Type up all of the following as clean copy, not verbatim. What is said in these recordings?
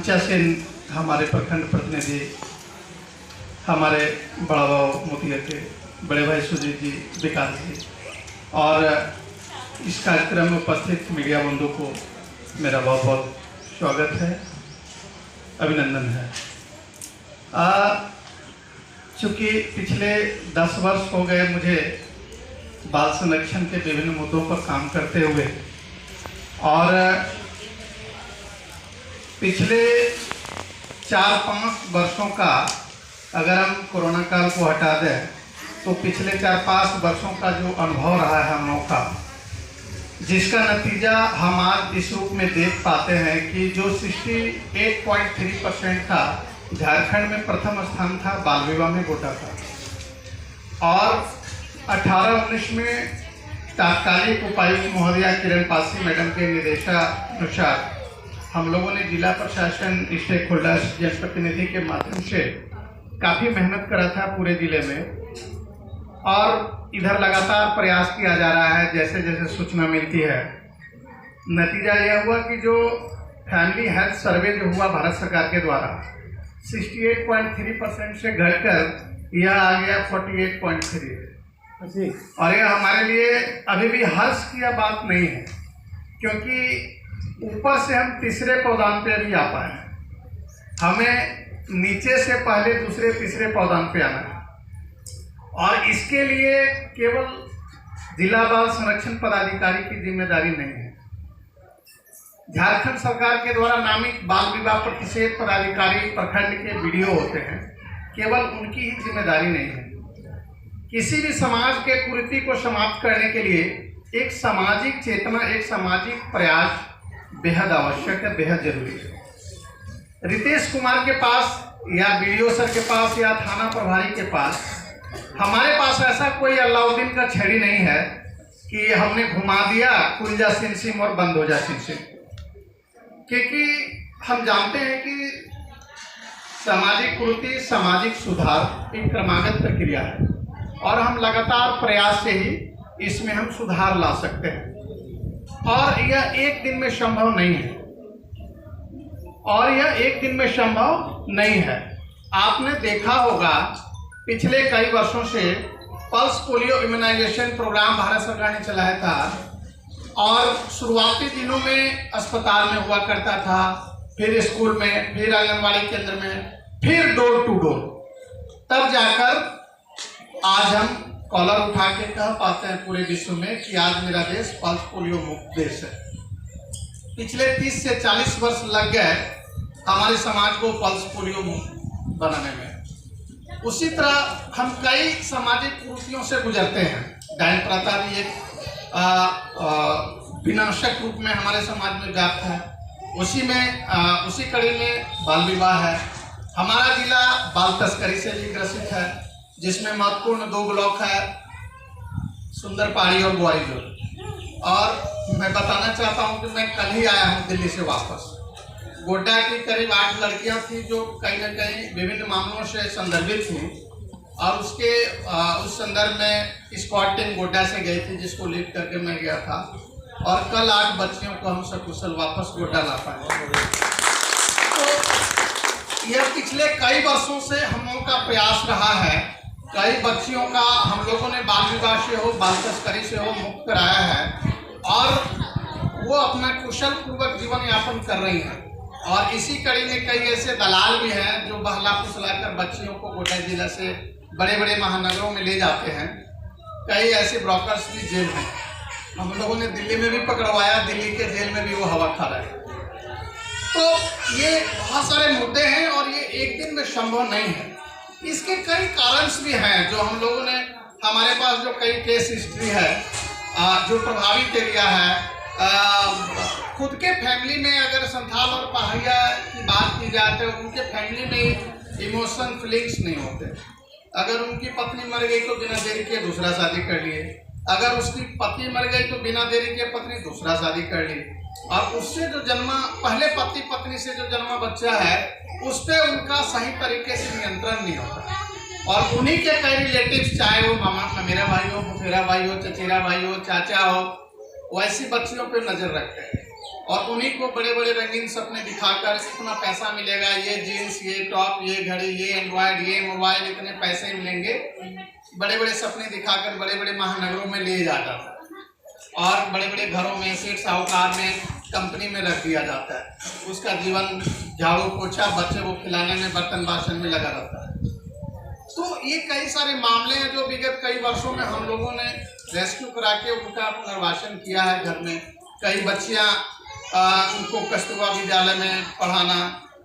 ऊंचा सेन हमारे प्रखंड प्रतिनिधि, हमारे बड़ा भाव मोतिया के बड़े भाई सुजीत जी, विकास जी, और इस कार्यक्रम में उपस्थित मीडिया बंधु को मेरा बहुत बहुत स्वागत है, अभिनंदन है। चूँकि पिछले 10 वर्ष हो गए मुझे बाल संरक्षण के विभिन्न मुद्दों पर काम करते हुए, और पिछले 4-5 वर्षों का अगर हम कोरोना काल को हटा दें तो पिछले 4-5 वर्षों का जो अनुभव रहा है हम लोगों का, जिसका नतीजा हम आज इस रूप में देख पाते हैं कि जो 68.3% का झारखंड में प्रथम स्थान था बाल विवाह में गोटा का, और 18-19 में तात्कालिक उपायुक्त महोदया किरण पासी मैडम के निर्देशानुसार हम लोगों ने जिला प्रशासन, स्टेक होल्डर्स, जनप्रतिनिधि के माध्यम से काफ़ी मेहनत करा था पूरे जिले में, और इधर लगातार प्रयास किया जा रहा है जैसे जैसे सूचना मिलती है। नतीजा यह हुआ कि जो फैमिली हेल्थ सर्वे जो हुआ भारत सरकार के द्वारा 68.3% से घटकर यह आ गया 48.3, और यह हमारे लिए अभी भी हर्ष की यह बात नहीं है, क्योंकि ऊपर से हम तीसरे पौधान पे अभी आ पाए हैं। हमें नीचे से पहले दूसरे तीसरे पौधान पे आना है, और इसके लिए केवल जिला बाल संरक्षण पदाधिकारी की जिम्मेदारी नहीं है। झारखंड सरकार के द्वारा नामित बाल विवाह प्रतिषेध पदाधिकारी प्रखंड के बीडीओ होते हैं, केवल उनकी ही जिम्मेदारी नहीं है। किसी भी समाज के कुरीति को समाप्त करने के लिए एक सामाजिक चेतना, एक सामाजिक प्रयास बेहद आवश्यक है, बेहद जरूरी है। रितेश कुमार के पास या बीडीओ सर के पास या थाना प्रभारी के पास, हमारे पास ऐसा कोई अलाउद्दीन का छड़ी नहीं है कि हमने घुमा दिया खुल जा सिम और बंद हो जा सिम, क्योंकि हम जानते हैं कि सामाजिक कुरीति, सामाजिक सुधार एक क्रमागत प्रक्रिया है, और हम लगातार प्रयास से ही इसमें हम सुधार ला सकते हैं, और यह एक दिन में संभव नहीं है, और यह एक दिन में संभव नहीं है। आपने देखा होगा पिछले कई वर्षों से pulse polio immunisation programme Bharat सरकार ने चलाया था, और शुरुआती दिनों में अस्पताल में हुआ करता था, फिर स्कूल में, फिर आंगनबाड़ी केंद्र में, फिर डोर टू डोर, तब जाकर आज हम कॉलर उठा के कह पाते हैं पूरे विश्व में कि आज मेरा देश पल्स पोलियो मुक्त देश है। पिछले 30 से 40 वर्ष लग गए हमारे समाज को पल्स पोलियो मुक्त बनाने में। उसी तरह हम कई सामाजिक कुरीतियों से गुजरते हैं। डायन प्रथा भी एक विनाशक रूप में हमारे समाज में व्याप्त है। उसी कड़ी में बाल विवाह है। हमारा जिला बाल तस्करी से भी ग्रसित है, जिसमें महत्वपूर्ण 2 ब्लॉक है, सुंदर पहाड़ी और ग्वारीजोर। और मैं बताना चाहता हूं कि मैं कल ही आया हूं दिल्ली से वापस। गोड्डा की करीब 8 लड़कियां थी जो कहीं न कहीं विभिन्न मामलों से संदर्भित थी, और उस संदर्भ में स्क्वाड टीम गोड्डा से गई थी, जिसको लीड करके मैं गया था, और कल 8 बच्चियों को हम सकुशल वापस गोड्डा ला पाए। तो यह पिछले कई वर्षों से हम लोगों का प्रयास रहा है। कई बच्चियों का हम लोगों ने बाल विवाह से हो, बाल तस्करी से हो मुक्त कराया है, और वो अपना कुशल पूर्वक जीवन यापन कर रही हैं। और इसी कड़ी में कई ऐसे दलाल भी हैं जो बहला फुसलाकर बच्चियों को गोड्डा जिला से बड़े बड़े महानगरों में ले जाते हैं। कई ऐसे ब्रोकर्स भी जेल हैं। हम लोगों ने दिल्ली में भी पकड़वाया, दिल्ली के जेल में भी वो हवा खा रहे हैं। तो ये बहुत सारे मुद्दे हैं, और ये एक दिन में संभव नहीं है। इसके कई कारण भी हैं जो हम लोगों ने, हमारे पास जो कई केस हिस्ट्री है, जो प्रभावित एरिया है, खुद के फैमिली में अगर संथाल और पहाड़िया की बात की जाए तो उनके फैमिली में इमोशन फीलिंग्स नहीं होते। अगर उनकी पत्नी मर गई तो बिना देरी के दूसरा शादी कर लिए, अगर उसकी पत्नी मर गई तो बिना देरी के पत्नी दूसरा शादी कर ली, और उससे जो जन्मा, पहले पति पत्नी से जो जन्मा बच्चा है उस पर उनका सही तरीके से नियंत्रण नहीं होता, और उन्हीं के कई रिलेटिव्स, चाहे वो मामा, मेरा भाई हो, फुफेरा भाई हो, चचेरा भाई हो, चाचा हो, वैसी बच्चियों पे नजर रखते हैं। और उन्हीं को बड़े बड़े रंगीन सपने दिखाकर इतना पैसा मिलेगा, ये जीन्स, ये टॉप, ये घड़ी, ये एंड्रॉयड, ये मोबाइल, इतने पैसे मिलेंगे, बड़े बड़े सपने दिखाकर बड़े बड़े महानगरों में ले जाता था और बड़े बड़े घरों में, सेठ साहूकार में, कंपनी में रख दिया जाता है। उसका जीवन झाड़ू पोछा, बच्चे को खिलाने में, बर्तन बासन में लगा रहता है। तो ये कई सारे मामले हैं जो विगत कई वर्षों में हम लोगों ने रेस्क्यू करा के उनका पुनर्वासन किया है घर में। कई बच्चियाँ उनको कस्तूरबा विद्यालय में पढ़ाना,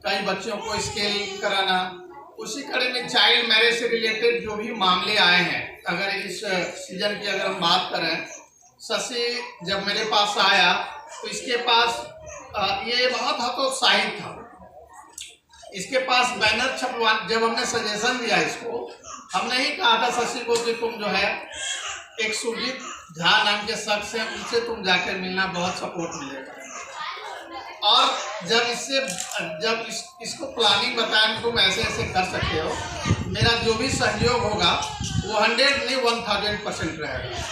कई बच्चों को स्केल कराना। उसी कड़ी में चाइल्ड मैरिज से रिलेटेड जो भी मामले आए हैं, अगर इस सीजन की अगर हम बात करें, शशि जब मेरे पास आया तो इसके पास ये बहुत हतोत्साहित था। इसके पास बैनर छपवा, जब हमने सजेशन दिया इसको, हमने ही कहा था शशि को कि तुम जो है एक सुरजीत झा नाम के शख्स हैं, उनसे तुम जाकर मिलना, बहुत सपोर्ट मिलेगा। और जब इसको प्लानिंग बताया तुम ऐसे ऐसे कर सकते हो, मेरा जो भी सहयोग होगा वो 100 नहीं 1000% रहेगा।